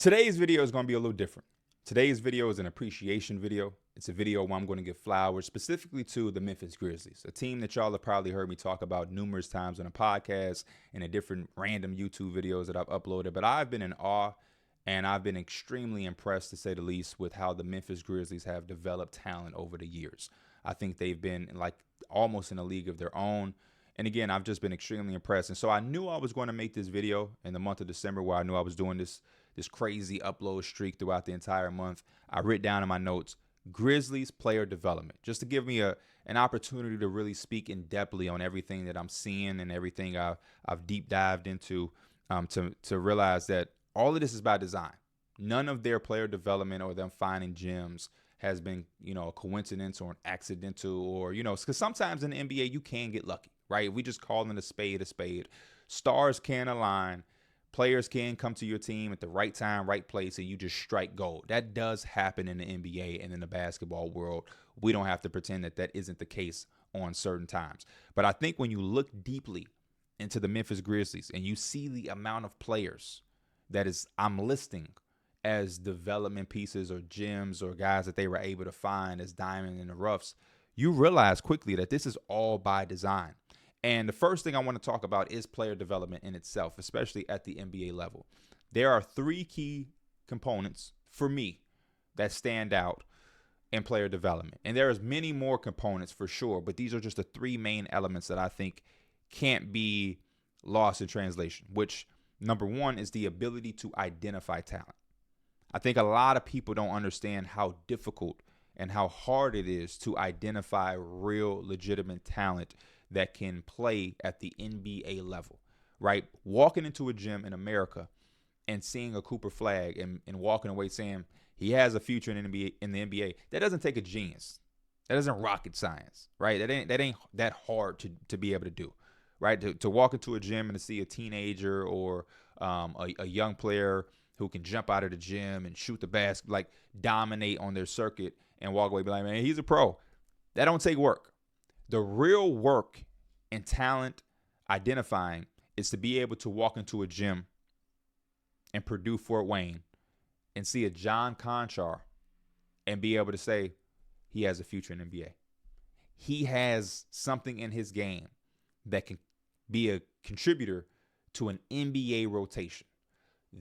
Today's video is going to be a little different. Today's video is an appreciation video. It's a video where I'm going to give flowers specifically to the Memphis Grizzlies, a team that y'all have probably heard me talk about numerous times on a podcast and in different random YouTube videos that I've uploaded. But I've been in awe and I've been extremely impressed, to say the least, with how the Memphis Grizzlies have developed talent over the years. I think they've been like almost in a league of their own. And again, I've just been extremely impressed. And so I knew I was going to make this video in the month of December, where I knew I was doing this crazy upload streak throughout the entire month. I wrote down in my notes, Grizzlies player development, just to give me an opportunity to really speak in depthly on everything that I'm seeing and everything I've deep dived into, to realize that all of this is by design. None of their player development or them finding gems has been, a coincidence or an accidental, or, because sometimes in the NBA you can get lucky, right? We just calling a spade a spade. Stars can align. Players can come to your team at the right time, right place, and you just strike gold. That does happen in the NBA and in the basketball world. We don't have to pretend that that isn't the case on certain times. But I think when you look deeply into the Memphis Grizzlies and you see the amount of players that I'm listing as development pieces or gems or guys that they were able to find as diamond in the roughs, you realize quickly that this is all by design. And the first thing I want to talk about is player development in itself, especially at the NBA level. There are three key components for me that stand out in player development. And there's many more components for sure, but these are just the three main elements that I think can't be lost in translation, which number one is the ability to identify talent. I think a lot of people don't understand how difficult and how hard it is to identify real legitimate talent that can play at the NBA level, right? Walking into a gym in America and seeing a Cooper Flag and walking away saying he has a future in the NBA, that doesn't take a genius. That isn't rocket science, right? That ain't that hard to be able to do, right? To walk into a gym and to see a teenager or a young player who can jump out of the gym and shoot the basket, like dominate on their circuit and walk away, be like, man, he's a pro. That don't take work. The real work and talent identifying is to be able to walk into a gym in Purdue, Fort Wayne, and see a John Conchar and be able to say he has a future in the NBA. He has something in his game that can be a contributor to an NBA rotation.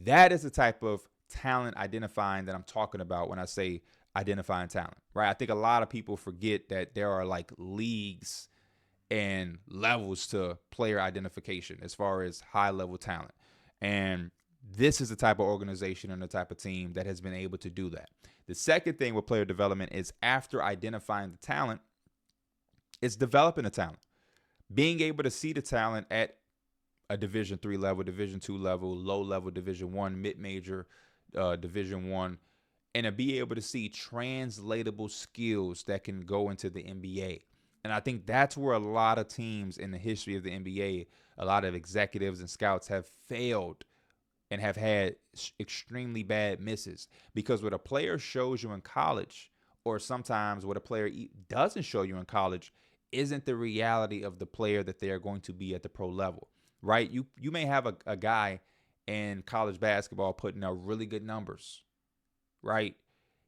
That is the type of talent identifying that I'm talking about when I say identifying talent, right? I think a lot of people forget that there are like leagues and levels to player identification as far as high level talent. And this is the type of organization and the type of team that has been able to do that. The second thing with player development is, after identifying the talent, it's developing the talent. Being able to see the talent at a Division III level, Division II level, low level, Division I, mid-major, Division I, and to be able to see translatable skills that can go into the NBA. And I think that's where a lot of teams in the history of the NBA, a lot of executives and scouts have failed and have had extremely bad misses. Because what a player shows you in college, or sometimes what a player doesn't show you in college, isn't the reality of the player that they are going to be at the pro level, right? You may have a guy in college basketball putting up really good numbers, right?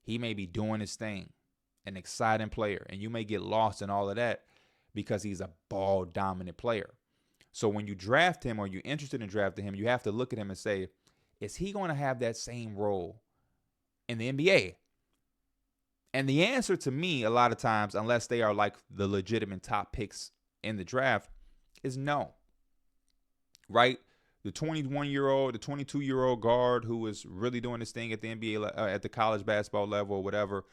He may be doing his thing, an exciting player, and you may get lost in all of that because he's a ball dominant player. So when you draft him, or you're interested in drafting him, you have to look at him and say, is he going to have that same role in the NBA? And the answer to me, a lot of times, unless they are like the legitimate top picks in the draft, is no, right? The 21-year-old, the 22-year-old guard who is really doing this thing at the NBA, at the college basketball level or whatever,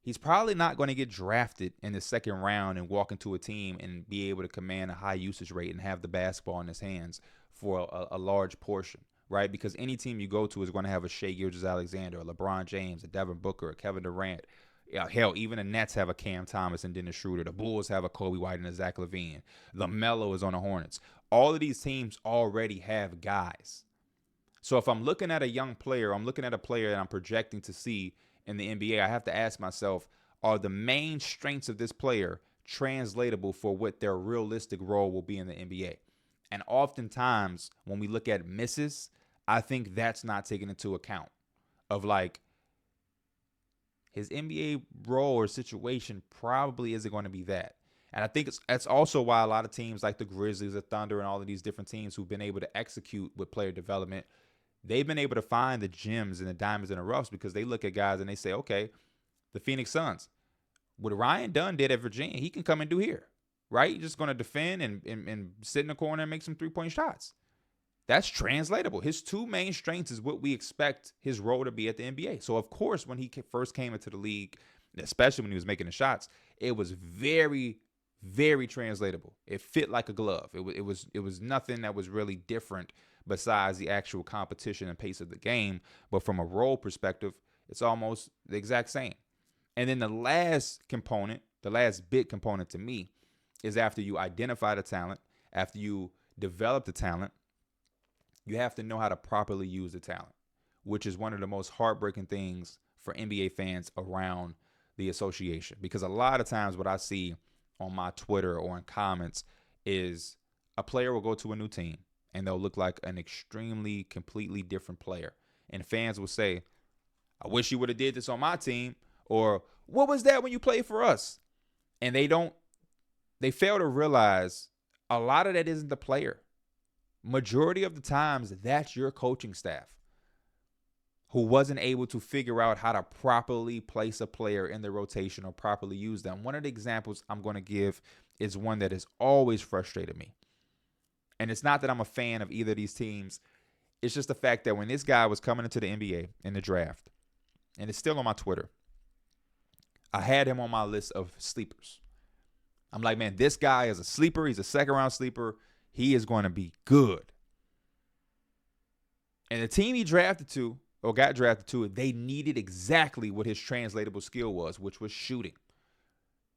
he's probably not going to get drafted in the second round and walk into a team and be able to command a high usage rate and have the basketball in his hands for a large portion, right? Because any team you go to is going to have a Shai Gilgeous-Alexander, a LeBron James, a Devin Booker, a Kevin Durant. Yeah, hell, even the Nets have a Cam Thomas and Dennis Schroeder. The Bulls have a Kobe White and a Zach LaVine. LaMelo is on the Hornets. All of these teams already have guys. So if I'm looking at a young player, I'm looking at a player that I'm projecting to see in the NBA, I have to ask myself, are the main strengths of this player translatable for what their realistic role will be in the NBA? And oftentimes, when we look at misses, I think that's not taken into account. of like his NBA role or situation probably isn't going to be that. And I think that's also why a lot of teams like the Grizzlies, the Thunder, and all of these different teams who've been able to execute with player development, they've been able to find the gems and the diamonds in the roughs because they look at guys and they say, okay, the Phoenix Suns, what Ryan Dunn did at Virginia, he can come and do here, right? You're just going to defend and sit in the corner and make some three-point shots. That's translatable. His two main strengths is what we expect his role to be at the NBA. So, of course, when he first came into the league, especially when he was making the shots, it was very, very translatable. It fit like a glove. It was nothing that was really different besides the actual competition and pace of the game. But from a role perspective, it's almost the exact same. And then the last component, the last big component to me, is after you identify the talent, after you develop the talent, you have to know how to properly use the talent, which is one of the most heartbreaking things for NBA fans around the association. Because a lot of times what I see on my Twitter or in comments is a player will go to a new team and they'll look like an extremely, completely different player. And fans will say, I wish you would have did this on my team. Or what was that when you played for us? And they fail to realize a lot of that isn't the player. Majority of the times, that's your coaching staff who wasn't able to figure out how to properly place a player in the rotation or properly use them. One of the examples I'm going to give is one that has always frustrated me. And it's not that I'm a fan of either of these teams. It's just the fact that when this guy was coming into the NBA in the draft, and it's still on my Twitter, I had him on my list of sleepers. I'm like, man, this guy is a sleeper. He's a second-round sleeper. He is going to be good. And the team he drafted to, or got drafted to, they needed exactly what his translatable skill was, which was shooting.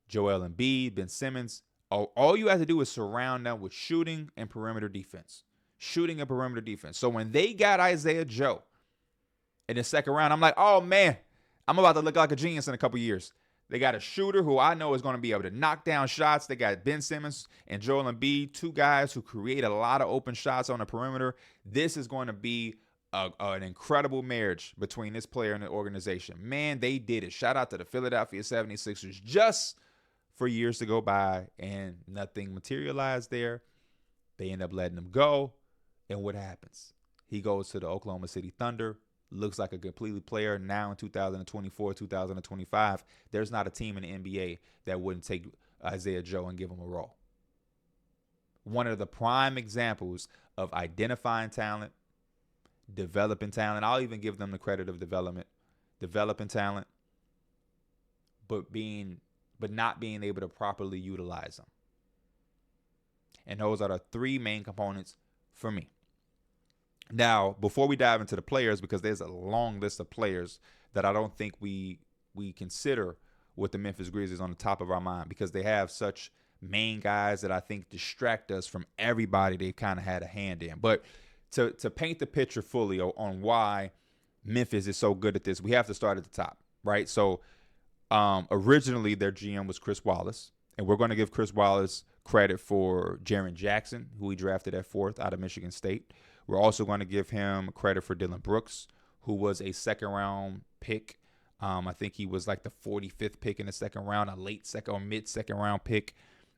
Joel Embiid, Ben Simmons, all you have to do is surround them with shooting and perimeter defense. Shooting and perimeter defense. So when they got Isaiah Joe in the second round, I'm like, oh, man, I'm about to look like a genius in a couple years. They got a shooter who I know is going to be able to knock down shots. They got Ben Simmons and Joel Embiid, two guys who create a lot of open shots on the perimeter. This is going to be an incredible marriage between this player and the organization. Man, they did it. Shout out to the Philadelphia 76ers just for years to go by, and nothing materialized there. They end up letting him go, and what happens? He goes to the Oklahoma City Thunder. Looks like a completely player now in 2024, 2025. There's not a team in the NBA that wouldn't take Isaiah Joe and give him a role. One of the prime examples of identifying talent, developing talent. I'll even give them the credit of developing talent, but not being able to properly utilize them. And those are the three main components for me. Now, before we dive into the players, because there's a long list of players that I don't think we consider with the Memphis Grizzlies on the top of our mind, because they have such main guys that I think distract us from everybody they kind of had a hand in. But to paint the picture fully on why Memphis is so good at this, we have to start at the top, right? So originally their GM was Chris Wallace, and we're going to give Chris Wallace credit for Jaren Jackson, who he drafted at 4th out of Michigan State. We're also going to give him credit for Dillon Brooks, who was a second-round pick. I think he was like the 45th pick in the second round, a late second or mid-second round pick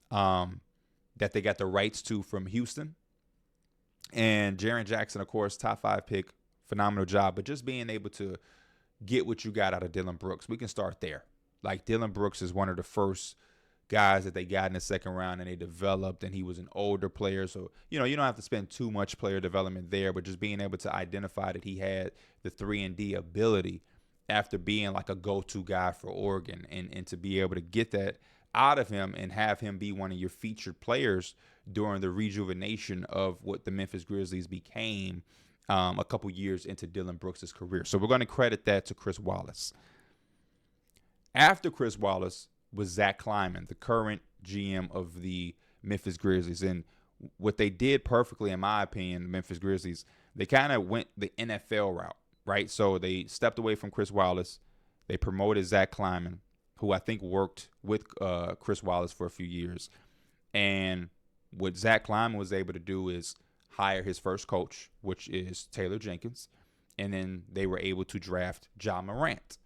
that they got the rights to from Houston. And Jaren Jackson, of course, top 5 pick, phenomenal job. But just being able to get what you got out of Dillon Brooks, we can start there. Like, Dillon Brooks is one of the first guys that they got in the second round, and they developed, and he was an older player. So, you don't have to spend too much player development there, but just being able to identify that he had the 3-and-D ability after being like a go-to guy for Oregon, and to be able to get that out of him and have him be one of your featured players during the rejuvenation of what the Memphis Grizzlies became a couple years into Dillon Brooks' career. So we're going to credit that to Chris Wallace. After Chris Wallace was Zach Kleiman, the current GM of the Memphis Grizzlies. And what they did perfectly, in my opinion, the Memphis Grizzlies, they kind of went the NFL route, right? So they stepped away from Chris Wallace. They promoted Zach Kleiman, who I think worked with Chris Wallace for a few years. And what Zach Kleiman was able to do is hire his first coach, which is Taylor Jenkins. And then they were able to draft Ja Morant.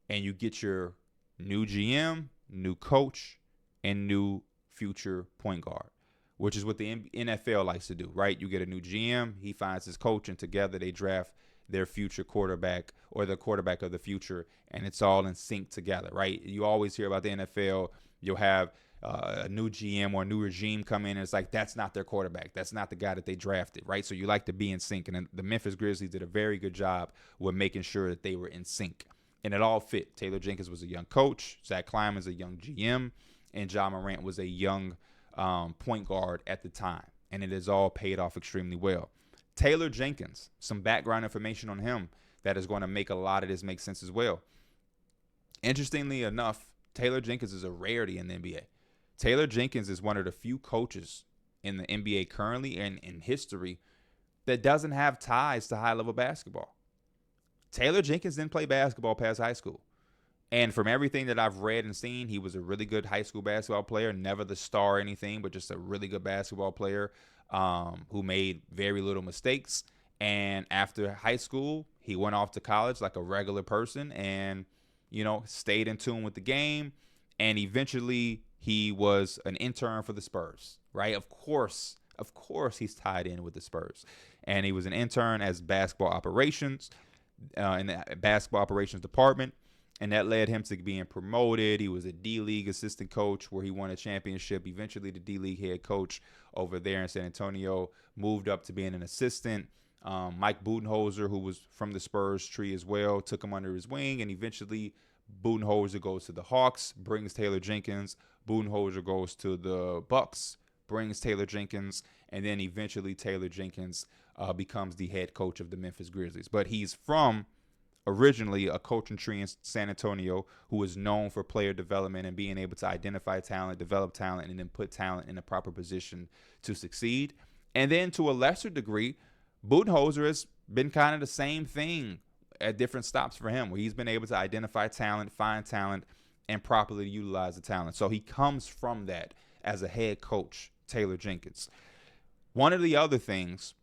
And you get your new GM, new coach, and new future point guard, which is what the NFL likes to do, right? You get a new GM, he finds his coach, and together they draft their future quarterback or the quarterback of the future, and it's all in sync together, right? You always hear about the NFL. You'll have a new GM or a new regime come in, and it's like, that's not their quarterback. That's not the guy that they drafted, right? So you like to be in sync, and the Memphis Grizzlies did a very good job with making sure that they were in sync, and it all fit. Taylor Jenkins was a young coach. Zach Kleiman's a young GM, and Ja Morant was a young point guard at the time, and it has all paid off extremely well. Taylor Jenkins, some background information on him that is going to make a lot of this make sense as well. Interestingly enough, Taylor Jenkins is a rarity in the NBA. Taylor Jenkins is one of the few coaches in the NBA currently and in history that doesn't have ties to high-level basketball. Taylor Jenkins didn't play basketball past high school. And from everything that I've read and seen, he was a really good high school basketball player, never the star or anything, but just a really good basketball player who made very little mistakes. And after high school, he went off to college like a regular person and, stayed in tune with the game. And eventually he was an intern for the Spurs, right? Of course, he's tied in with the Spurs. And he was an intern as basketball operations in the basketball operations department. And that led him to being promoted. He was a D-League assistant coach where he won a championship. Eventually, the D-League head coach over there in San Antonio moved up to being an assistant. Mike Budenholzer, who was from the Spurs tree as well, took him under his wing. And eventually, Budenholzer goes to the Hawks, brings Taylor Jenkins. Budenholzer goes to the Bucks, brings Taylor Jenkins. And then eventually, Taylor Jenkins becomes the head coach of the Memphis Grizzlies. But he's from originally a coaching tree in San Antonio who was known for player development and being able to identify talent, develop talent, and then put talent in a proper position to succeed. And then to a lesser degree, Budenholzer has been kind of the same thing at different stops for him, where he's been able to identify talent, find talent, and properly utilize the talent. So he comes from that as a head coach, Taylor Jenkins. One of the other things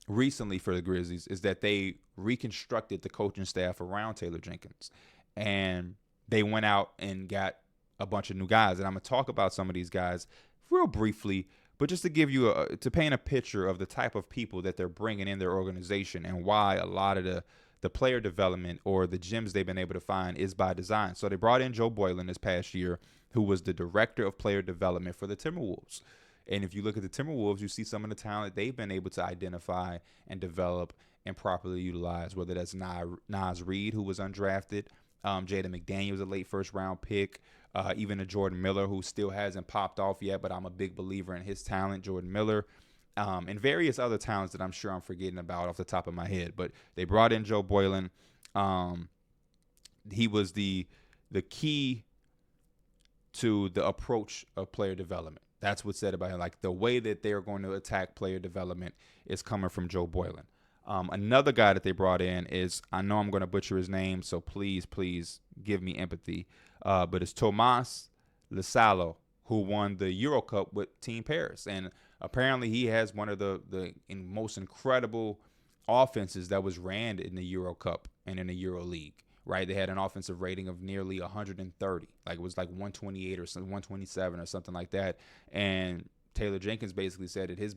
recently for the Grizzlies is that they reconstructed the coaching staff around Taylor Jenkins, and they went out and got a bunch of new guys. And I'm going to talk about some of these guys real briefly, but just to give you to paint a picture of the type of people that they're bringing in their organization and why a lot of the player development or the gems they've been able to find is by design. So they brought in Joe Boylan this past year, who was the director of player development for the Timberwolves. And if you look at the Timberwolves, you see some of the talent they've been able to identify and develop and properly utilize, whether that's Naz Reid, who was undrafted, Jaden McDaniels, a late first-round pick, even a Jordan Miller, who still hasn't popped off yet, but I'm a big believer in his talent, Jordan Miller, and various other talents that I'm sure I'm forgetting about off the top of my head. But they brought in Joe Boylan. He was the key to the approach of player development. That's what's said about him. Like, the way that they're going to attack player development is coming from Joe Boylan. Another guy that they brought in is, I know I'm going to butcher his name, so please give me empathy. But it's Tomas Lisalo, who won the Euro Cup with Team Paris. And apparently he has one of the most incredible offenses that was ran in the Euro Cup and in the Euro League. Right, they had an offensive rating of nearly 130, like it was like 128 or something, 127 or something like that. And Taylor Jenkins basically said that his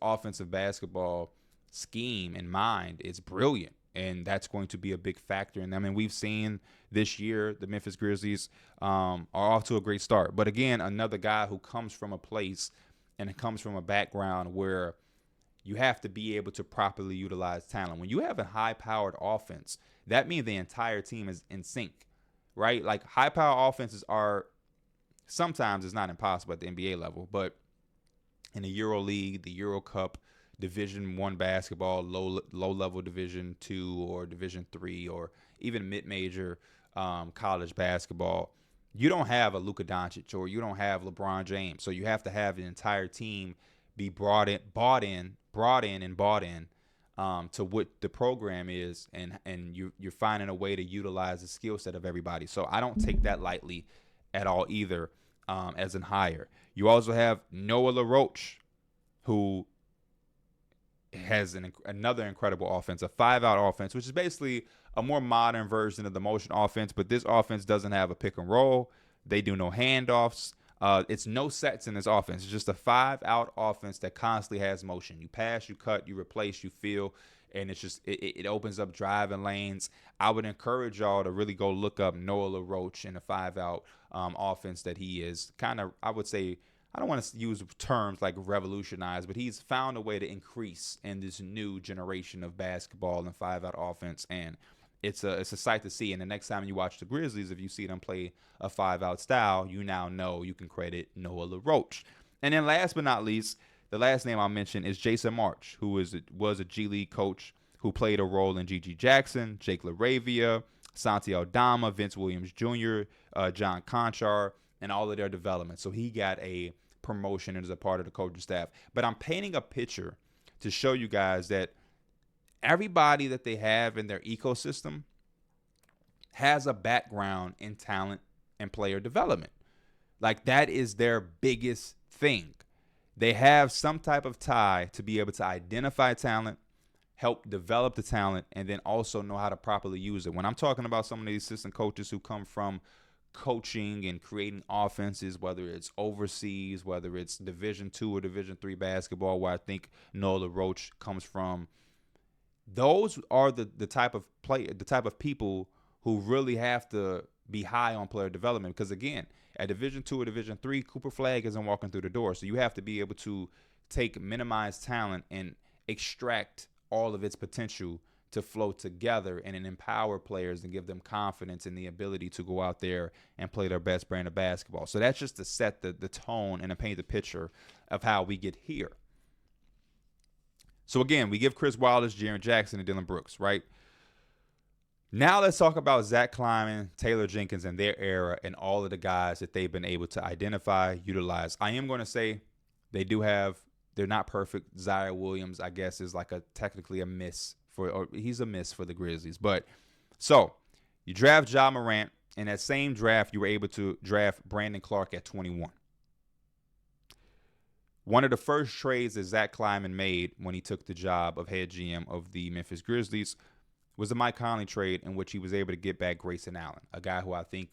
offensive basketball scheme in mind is brilliant, and that's going to be a big factor in them. And we've seen this year the Memphis Grizzlies are off to a great start. But again, another guy who comes from a place and it comes from a background where you have to be able to properly utilize talent. When you have a high-powered offense, that means the entire team is in sync, right? Like, high-power offenses are sometimes, it's not impossible at the NBA level, but in the Euro League, the Euro Cup, Division I basketball, low-level Division II or Division III, or even mid-major college basketball, you don't have a Luka Doncic or you don't have LeBron James. So you have to have the entire team be brought in to what the program is, and you're finding a way to utilize the skill set of everybody. So I don't take that lightly at all either as an hire. You also have Noah LaRoche, who has another incredible offense, a 5-out offense, which is basically a more modern version of the motion offense. But this offense doesn't have a pick and roll. They do no handoffs. It's no sets in this offense. It's just a 5-out offense that constantly has motion. You pass, you cut, you replace, you fill, and it's just it opens up driving lanes. I would encourage y'all to really go look up Noah LaRoche in a 5-out offense that he is kind of, I would say, I don't want to use terms like revolutionize, but he's found a way to increase in this new generation of basketball and 5-out offense, and it's a sight to see. And the next time you watch the Grizzlies, if you see them play a 5-out style, you now know you can credit Noah LaRoche. And then last but not least, the last name I'll mention is Jason March, who was a G League coach who played a role in Gigi Jackson, Jake LaRavia, Santi Aldama, Vince Williams Jr., John Conchar, and all of their development. So he got a promotion as a part of the coaching staff. But I'm painting a picture to show you guys that everybody that they have in their ecosystem has a background in talent and player development. Like, that is their biggest thing. They have some type of tie to be able to identify talent, help develop the talent, and then also know how to properly use it. When I'm talking about some of these assistant coaches who come from coaching and creating offenses, whether it's overseas, whether it's Division II or Division III basketball, where I think Noah LaRoche comes from, those are the type of people who really have to be high on player development. Because again, at Division II or Division III, Cooper Flagg isn't walking through the door. So you have to be able to take minimized talent and extract all of its potential to flow together and empower players and give them confidence in the ability to go out there and play their best brand of basketball. So that's just to set the tone and to paint the picture of how we get here. So again, we give Chris Wallace, Jaren Jackson, and Dillon Brooks, right? Now let's talk about Zach Kleiman, Taylor Jenkins, and their era, and all of the guys that they've been able to identify, utilize. I am going to say they're not perfect. Zaire Williams, I guess, is like technically a miss he's a miss for the Grizzlies. But so you draft Ja Morant. In that same draft, you were able to draft Brandon Clark at 21. One of the first trades that Zach Kleiman made when he took the job of head GM of the Memphis Grizzlies was the Mike Conley trade, in which he was able to get back Grayson Allen, a guy who I think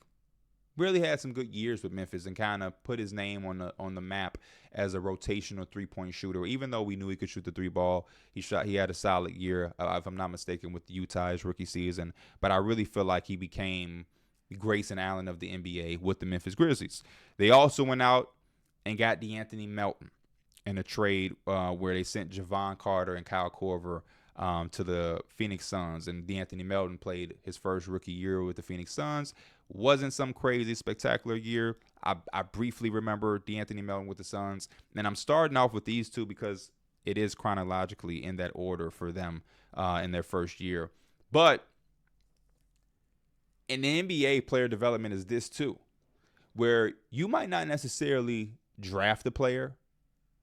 really had some good years with Memphis and kind of put his name on the map as a rotational three-point shooter. Even though we knew he could shoot the three ball, he had a solid year, if I'm not mistaken, with Utah his rookie season. But I really feel like he became Grayson Allen of the NBA with the Memphis Grizzlies. They also went out and got DeAnthony Melton in a trade where they sent Javon Carter and Kyle Korver to the Phoenix Suns. And DeAnthony Melton played his first rookie year with the Phoenix Suns. Wasn't some crazy spectacular year. I briefly remember DeAnthony Melton with the Suns. And I'm starting off with these two because it is chronologically in that order for them in their first year. But in the NBA, player development is this too, where you might not necessarily draft a player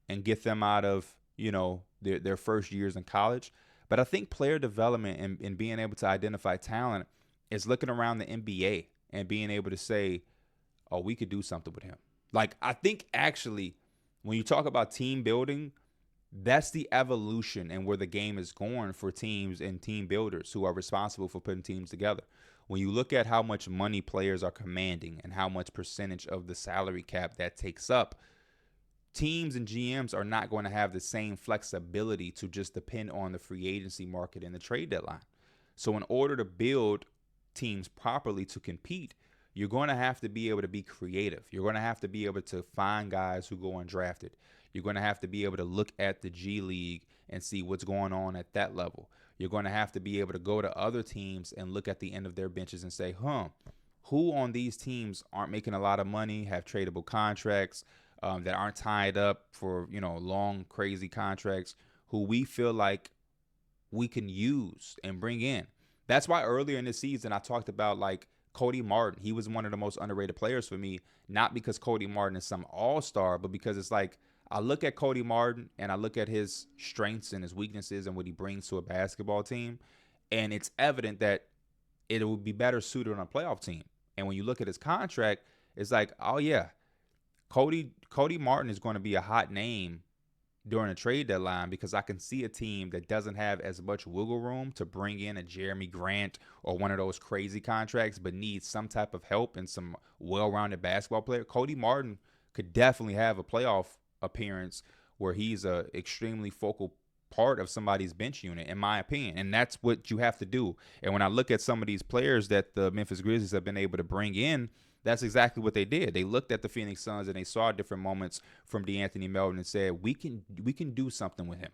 and get them out of, their first years in college. But I think player development and being able to identify talent is looking around the NBA and being able to say, oh, we could do something with him. Like, I think actually when you talk about team building, that's the evolution and where the game is going for teams and team builders who are responsible for putting teams together. When you look at how much money players are commanding and how much percentage of the salary cap that takes up, teams and GMs are not going to have the same flexibility to just depend on the free agency market and the trade deadline. So in order to build teams properly to compete, you're going to have to be able to be creative. You're going to have to be able to find guys who go undrafted. You're going to have to be able to look at the G League and see what's going on at that level. You're going to have to be able to go to other teams and look at the end of their benches and say, who on these teams aren't making a lot of money, have tradable contracts, that aren't tied up for, long, crazy contracts, who we feel like we can use and bring in. That's why earlier in the season, I talked about like Cody Martin. He was one of the most underrated players for me, not because Cody Martin is some all-star, but because it's like I look at Cody Martin and I look at his strengths and his weaknesses and what he brings to a basketball team, and it's evident that it would be better suited on a playoff team. And when you look at his contract, it's like, oh yeah, Cody Martin is going to be a hot name during a trade deadline, because I can see a team that doesn't have as much wiggle room to bring in a Jeremy Grant or one of those crazy contracts, but needs some type of help and some well-rounded basketball player. Cody Martin could definitely have a playoff appearance where he's a extremely focal part of somebody's bench unit, in my opinion. And that's what you have to do. And when I look at some of these players that the Memphis Grizzlies have been able to bring in, that's exactly what they did. They looked at the Phoenix Suns and they saw different moments from DeAnthony Melton and said, we can do something with him.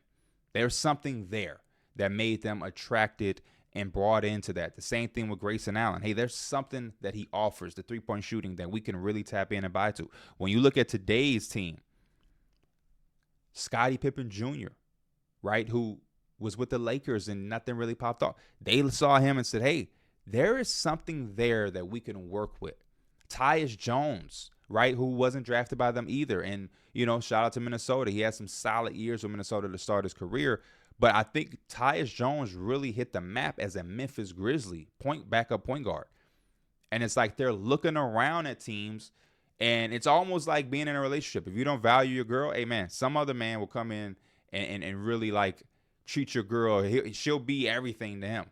There's something there that made them attracted and brought into that. The same thing with Grayson Allen. Hey, there's something that he offers, the three-point shooting, that we can really tap in and buy to. When you look at today's team, Scottie Pippen Jr., right, who was with the Lakers and nothing really popped off. They saw him and said, hey, there is something there that we can work with. Tyus Jones, right, who wasn't drafted by them either. And, shout out to Minnesota. He had some solid years with Minnesota to start his career. But I think Tyus Jones really hit the map as a Memphis Grizzly backup point guard. And it's like they're looking around at teams, and it's almost like being in a relationship. If you don't value your girl, hey, man, some other man will come in and really, like, treat your girl. She'll be everything to him.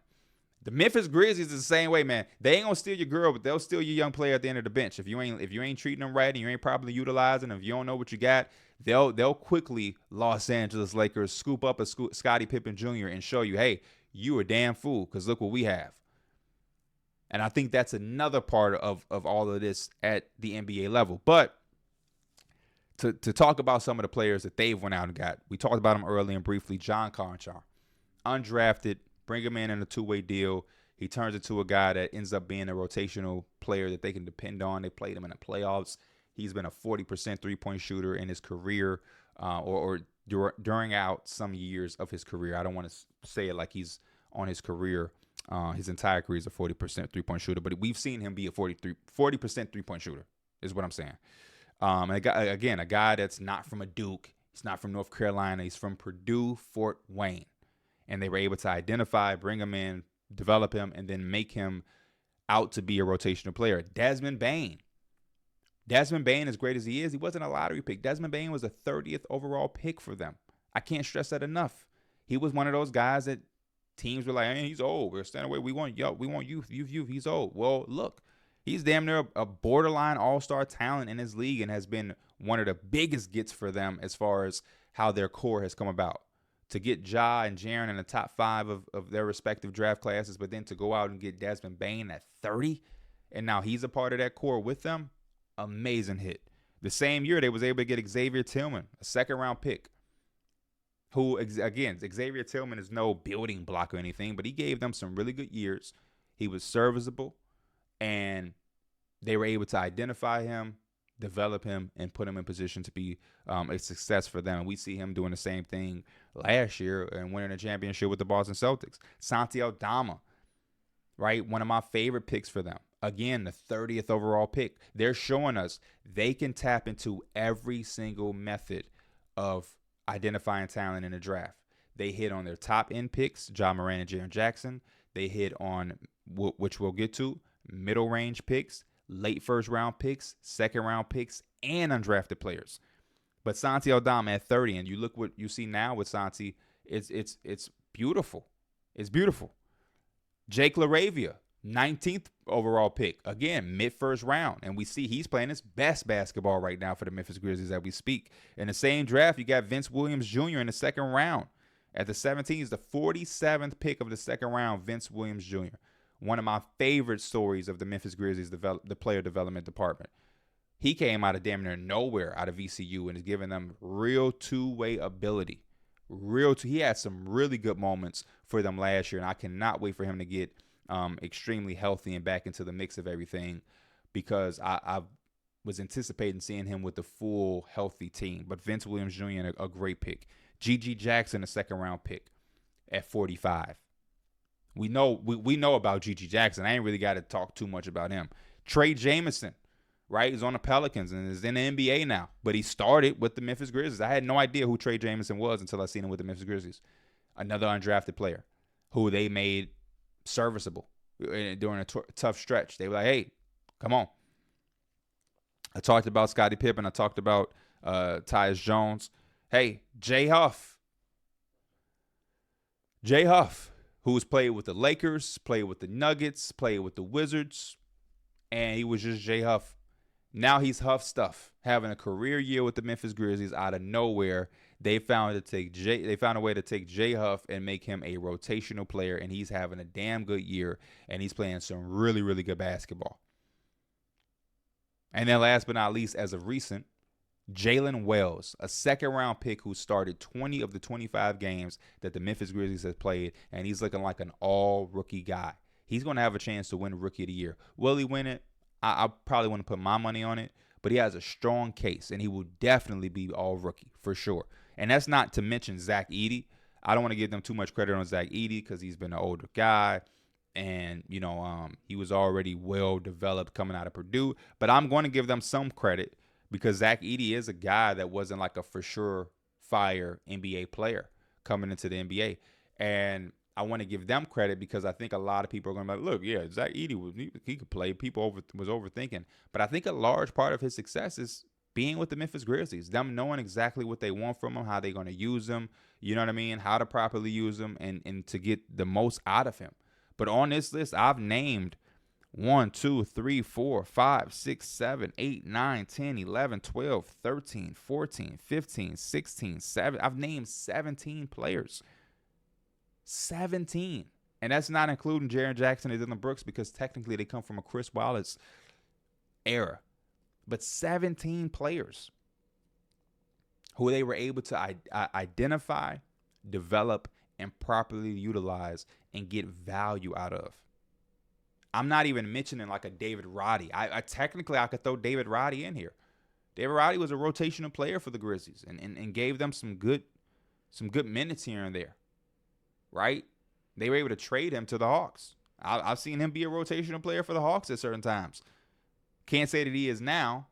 The Memphis Grizzlies is the same way, man. They ain't gonna steal your girl, but they'll steal your young player at the end of the bench. If you ain't treating them right and you ain't properly utilizing them, if you don't know what you got, they'll quickly, Los Angeles Lakers, scoop up a Scottie Pippen Jr. and show you, hey, you a damn fool, because look what we have. And I think that's another part of all of this at the NBA level. But to talk about some of the players that they've went out and got, we talked about them early and briefly. John Conchar, undrafted. Bring him in a two-way deal. He turns into a guy that ends up being a rotational player that they can depend on. They played him in the playoffs. He's been a 40% three-point shooter in his career or during out some years of his career. I don't want to say it like he's on his career. His entire career is a 40% three-point shooter, but we've seen him be a 40% three-point shooter is what I'm saying. And a guy that's not from a Duke. He's not from North Carolina. He's from Purdue, Fort Wayne. And they were able to identify, bring him in, develop him, and then make him out to be a rotational player. Desmond Bane. Desmond Bane, as great as he is, he wasn't a lottery pick. Desmond Bane was a 30th overall pick for them. I can't stress that enough. He was one of those guys that teams were like, hey, he's old. We're standing away. We want youth. He's old. Well, look, he's damn near a borderline all-star talent in his league and has been one of the biggest gets for them as far as how their core has come about. To get Ja and Jaren in the top 5 of their respective draft classes, but then to go out and get Desmond Bane at 30, and now he's a part of that core with them, amazing hit. The same year, they was able to get Xavier Tillman, a second-round pick, who, again, Xavier Tillman is no building block or anything, but he gave them some really good years. He was serviceable, and they were able to identify him, develop him, and put him in position to be a success for them. And we see him doing the same thing last year and winning a championship with the Boston Celtics. Santi Aldama, right? One of my favorite picks for them. Again, the 30th overall pick. They're showing us they can tap into every single method of identifying talent in the draft. They hit on their top end picks, Ja Morant and Jaren Jackson. They hit on, which we'll get to, middle range picks, late first round picks, second round picks, and undrafted players. But Santi Aldama at 30, and you look what you see now with Santi, it's beautiful. It's beautiful. Jake LaRavia, 19th overall pick. Again, mid-first round. And we see he's playing his best basketball right now for the Memphis Grizzlies as we speak. In the same draft, you got Vince Williams Jr. in the second round. At the 17th, the 47th pick of the second round, Vince Williams Jr. One of my favorite stories of the Memphis Grizzlies, the player development department. He came out of damn near nowhere out of VCU and is giving them real two-way ability. He had some really good moments for them last year, and I cannot wait for him to get extremely healthy and back into the mix of everything, because I was anticipating seeing him with the full healthy team. But Vince Williams Jr., a great pick. G.G. Jackson, a second-round pick at 45. We know about G.G. Jackson. I ain't really got to talk too much about him. Trey Jamison, right? He's on the Pelicans and is in the NBA now. But he started with the Memphis Grizzlies. I had no idea who Trey Jamison was until I seen him with the Memphis Grizzlies. Another undrafted player who they made serviceable during a tough stretch. They were like, hey, come on. I talked about Scottie Pippen. I talked about Tyus Jones. Hey, Jay Huff, who's played with the Lakers, played with the Nuggets, played with the Wizards, and he was just Jay Huff. Now he's Huff stuff, having a career year with the Memphis Grizzlies out of nowhere. They found a way to take Jay Huff and make him a rotational player, and he's having a damn good year, and he's playing some really, really good basketball. And then last but not least, as of recent, Jalen Wells, a second-round pick who started 20 of the 25 games that the Memphis Grizzlies have played, and he's looking like an all-rookie guy. He's going to have a chance to win Rookie of the Year. Will he win it? I probably want to put my money on it, but he has a strong case, and he will definitely be all-rookie for sure. And that's not to mention Zach Edey. I don't want to give them too much credit on Zach Edey because he's been an older guy. And, he was already well-developed coming out of Purdue. But I'm going to give them some credit because Zach Edey is a guy that wasn't like a for sure fire NBA player coming into the NBA. And I want to give them credit because I think a lot of people are going to be like, look, yeah, Zach Edey, he could play. People was overthinking. But I think a large part of his success is being with the Memphis Grizzlies, them knowing exactly what they want from him, how they're going to use him, you know what I mean, how to properly use him and to get the most out of him. But on this list, I've named 1, 2, 3, 4, 5, 6, 7, 8, 9, 10, 11, 12, 13, 14, 15, 16, 17. I've named 17 players. 17. And that's not including Jaren Jackson and Dillon Brooks because technically they come from a Chris Wallace era. But 17 players who they were able to identify, develop, and properly utilize and get value out of. I'm not even mentioning like a David Roddy. I technically could throw David Roddy in here. David Roddy was a rotational player for the Grizzlies and gave them some good minutes here and there. Right? They were able to trade him to the Hawks. I've seen him be a rotational player for the Hawks at certain times. Can't say that he is now,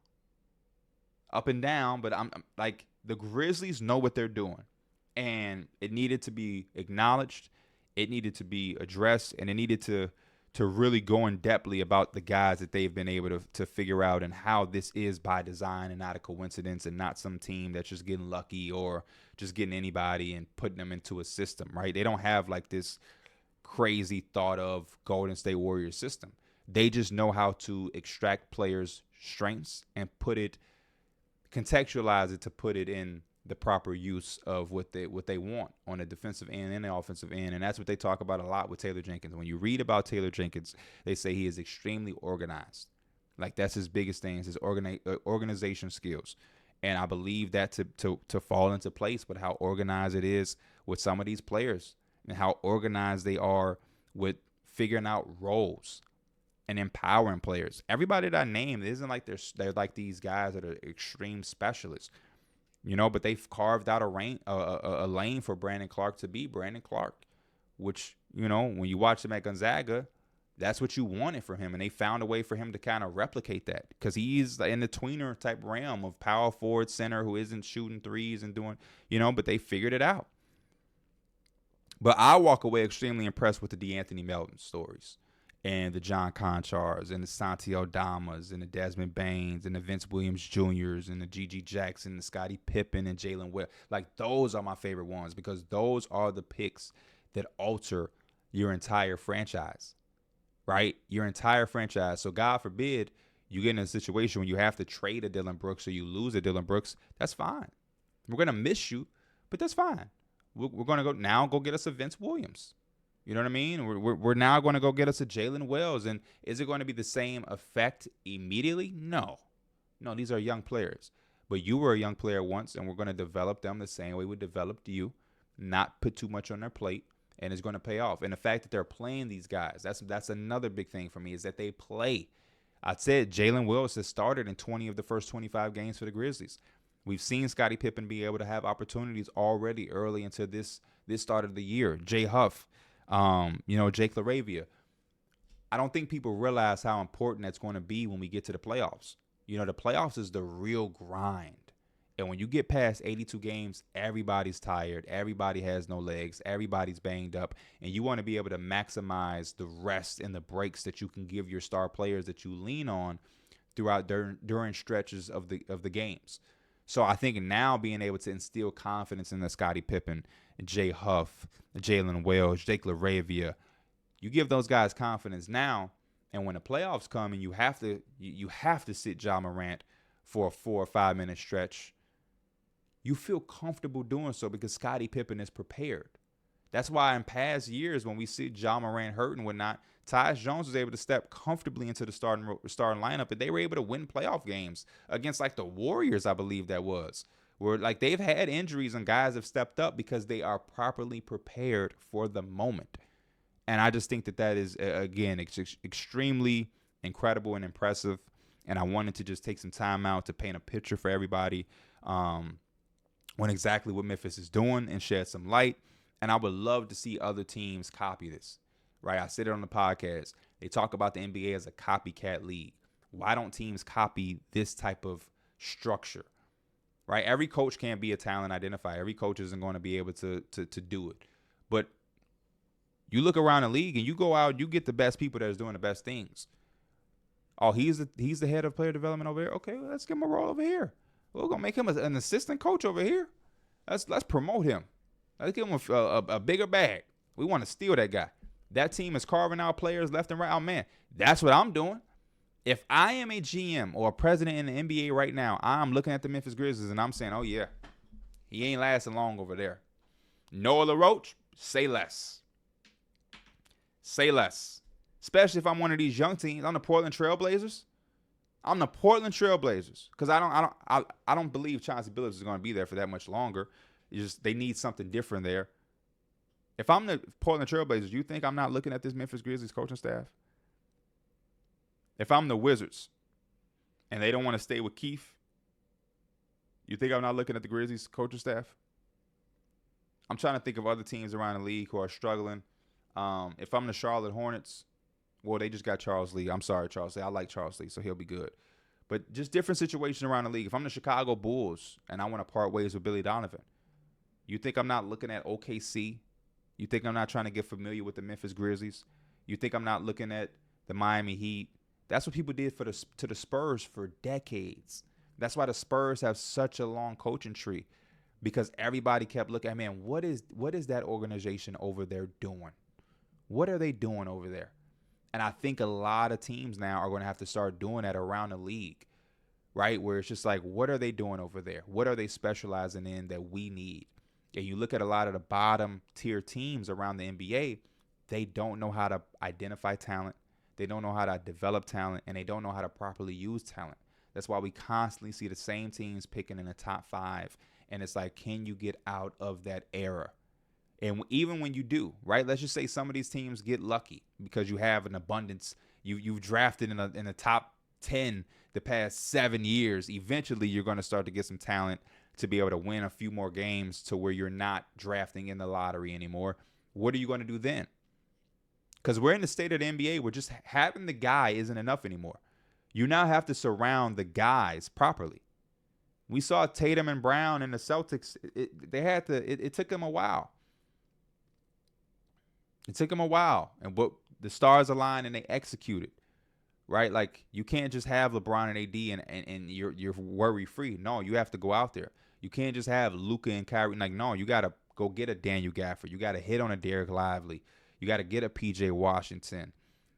up and down, but I'm like the Grizzlies know what they're doing. And it needed to be acknowledged, it needed to be addressed, and it needed to really go in depthly about the guys that they've been able to figure out and how this is by design and not a coincidence and not some team that's just getting lucky or just getting anybody and putting them into a system, right? They don't have like this crazy thought of Golden State Warriors system. They just know how to extract players' strengths and contextualize it to put it in the proper use of what they want on the defensive end and the offensive end. And that's what they talk about a lot with Taylor Jenkins. When you read about Taylor Jenkins, they say he is extremely organized. Like that's his biggest thing is his organization skills. And I believe that to fall into place with how organized it is with some of these players and how organized they are with figuring out roles and empowering players. Everybody that I named isn't like they're like these guys that are extreme specialists. But they've carved out a lane for Brandon Clark to be Brandon Clark, which, when you watch him at Gonzaga, that's what you wanted for him. And they found a way for him to kind of replicate that because he's in the tweener type realm of power forward center who isn't shooting threes and doing, but they figured it out. But I walk away extremely impressed with the DeAnthony Melton stories. And the John Conchars and the Santi Aldamas and the Desmond Baines and the Vince Williams Jr.'s and the G.G. Jackson, the Scottie Pippen and Jalen Webb. Like those are my favorite ones because those are the picks that alter your entire franchise, right? Your entire franchise. So God forbid you get in a situation when you have to trade a Dillon Brooks or you lose a Dillon Brooks. That's fine. We're going to miss you, but that's fine. We're going to go get us a Vince Williams. You know what I mean? We're now going to go get us a Jalen Wells. And is it going to be the same effect immediately? No, these are young players. But you were a young player once, and we're going to develop them the same way we developed you, not put too much on their plate, and it's going to pay off. And the fact that they're playing these guys, that's another big thing for me is that they play. I said Jalen Wells has started in 20 of the first 25 games for the Grizzlies. We've seen Scottie Pippen be able to have opportunities already early into this start of the year. Jay Huff. Jake LaRavia. I don't think people realize how important that's going to be when we get to the playoffs. The playoffs is the real grind. And when you get past 82 games, everybody's tired. Everybody has no legs. Everybody's banged up. And you want to be able to maximize the rest and the breaks that you can give your star players that you lean on throughout during stretches of the games. So I think now being able to instill confidence in the Scottie Pippen, Jay Huff, Jalen Wells, Jake LaRavia, you give those guys confidence now, and when the playoffs come and you have to sit Ja Morant for a 4 or 5 minute stretch, you feel comfortable doing so because Scottie Pippen is prepared. That's why in past years when we see Ja Morant hurt and whatnot, Tyus Jones was able to step comfortably into the starting lineup, and they were able to win playoff games against like the Warriors, I believe that was. Where like they've had injuries and guys have stepped up because they are properly prepared for the moment. And I just think that is, again, extremely incredible and impressive. And I wanted to just take some time out to paint a picture for everybody on exactly what Memphis is doing and shed some light. And I would love to see other teams copy this, right? I said it on the podcast. They talk about the NBA as a copycat league. Why don't teams copy this type of structure, right? Every coach can't be a talent identifier. Every coach isn't going to be able to do it. But you look around the league and you go out, you get the best people that's doing the best things. Oh, he's the head of player development over here. Okay, well, let's give him a role over here. We're going to make him an assistant coach over here. Let's promote him. Let's give him a bigger bag. We want to steal that guy. That team is carving out players left and right. Oh, man, that's what I'm doing. If I am a GM or a president in the NBA right now, I'm looking at the Memphis Grizzlies and I'm saying, oh, yeah, he ain't lasting long over there. Noah LaRoche, say less. Say less. Especially if I'm one of these young teams. I'm the Portland Trailblazers. Because I don't believe Chauncey Billups is going to be there for that much longer. They need something different there. If I'm the Portland Trailblazers, you think I'm not looking at this Memphis Grizzlies coaching staff? If I'm the Wizards and they don't want to stay with Keith, you think I'm not looking at the Grizzlies coaching staff? I'm trying to think of other teams around the league who are struggling. If I'm the Charlotte Hornets, well, they just got Charles Lee. I'm sorry, Charles Lee. I like Charles Lee, so he'll be good. But just different situations around the league. If I'm the Chicago Bulls and I want to part ways with Billy Donovan, you think I'm not looking at OKC? You think I'm not trying to get familiar with the Memphis Grizzlies? You think I'm not looking at the Miami Heat? That's what people did to the Spurs for decades. That's why the Spurs have such a long coaching tree, because everybody kept looking at, man, what is that organization over there doing? What are they doing over there? And I think a lot of teams now are going to have to start doing that around the league, right? Where it's just like, what are they doing over there? What are they specializing in that we need? And you look at a lot of the bottom tier teams around the NBA, they don't know how to identify talent. They don't know how to develop talent, and they don't know how to properly use talent. That's why we constantly see the same teams picking in the top 5. And it's like, can you get out of that era? And even when you do, right, let's just say some of these teams get lucky because you have an abundance. You've drafted in the top 10 the past 7 years. Eventually, you're going to start to get some talent to be able to win a few more games to where you're not drafting in the lottery anymore. What are you going to do then? Because we're in the state of the NBA where just having the guy isn't enough anymore. You now have to surround the guys properly. We saw Tatum and Brown and the Celtics. It took them a while. It took them a while. But the stars aligned and they executed. Right? Like, you can't just have LeBron and AD and you're worry-free. No, you have to go out there. You can't just have Luka and Kyrie. Like, no, you got to go get a Daniel Gafford. You got to hit on a Derek Lively. You got to get a PJ Washington.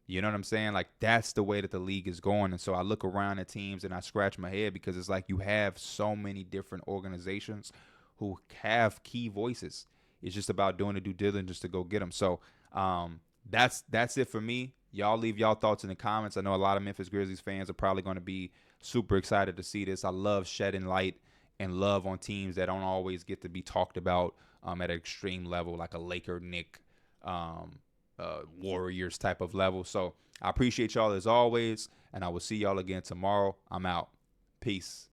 You know what I'm saying? Like, that's the way that the league is going. And so I look around at teams and I scratch my head because it's like you have so many different organizations who have key voices. It's just about doing the due diligence to go get them. So that's it for me. Y'all leave y'all thoughts in the comments. I know a lot of Memphis Grizzlies fans are probably going to be super excited to see this. I love shedding light and love on teams that don't always get to be talked about at an extreme level, like a Laker, Knick, Warriors type of level. So I appreciate y'all as always, and I will see y'all again tomorrow. I'm out. Peace.